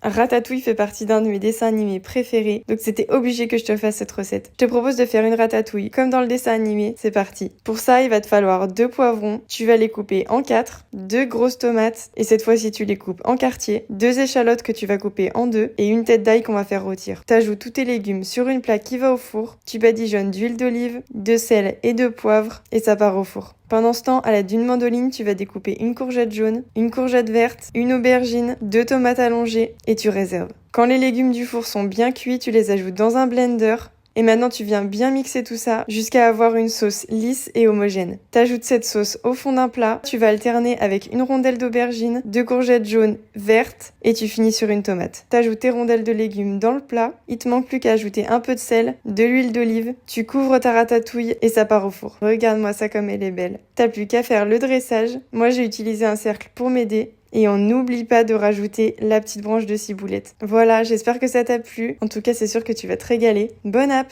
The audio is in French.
Ratatouille fait partie d'un de mes dessins animés préférés, donc c'était obligé que je te fasse cette recette. Je te propose de faire une ratatouille comme dans le dessin animé, c'est parti. Pour ça, il va te falloir 2 poivrons, tu vas les couper en 4, 2 grosses tomates, et cette fois-ci tu les coupes en quartiers, 2 échalotes que tu vas couper en 2, et une tête d'ail qu'on va faire rôtir. T'ajoutes tous tes légumes sur une plaque qui va au four, tu badigeonnes d'huile d'olive, de sel et de poivre, et ça part au four. Pendant ce temps, à l'aide d'une mandoline, tu vas découper une courgette jaune, une courgette verte, une aubergine, 2 tomates allongées et tu réserves. Quand les légumes du four sont bien cuits, tu les ajoutes dans un blender. Et maintenant, tu viens bien mixer tout ça jusqu'à avoir une sauce lisse et homogène. T'ajoutes cette sauce au fond d'un plat, tu vas alterner avec une rondelle d'aubergine, 2 courgettes jaunes, vertes, et tu finis sur une tomate. T'ajoutes tes rondelles de légumes dans le plat, il te manque plus qu'à ajouter un peu de sel, de l'huile d'olive, tu couvres ta ratatouille et ça part au four. Regarde-moi ça comme elle est belle. T'as plus qu'à faire le dressage. Moi, j'ai utilisé un cercle pour m'aider. Et on n'oublie pas de rajouter la petite branche de ciboulette. Voilà, j'espère que ça t'a plu. En tout cas, c'est sûr que tu vas te régaler. Bonne app!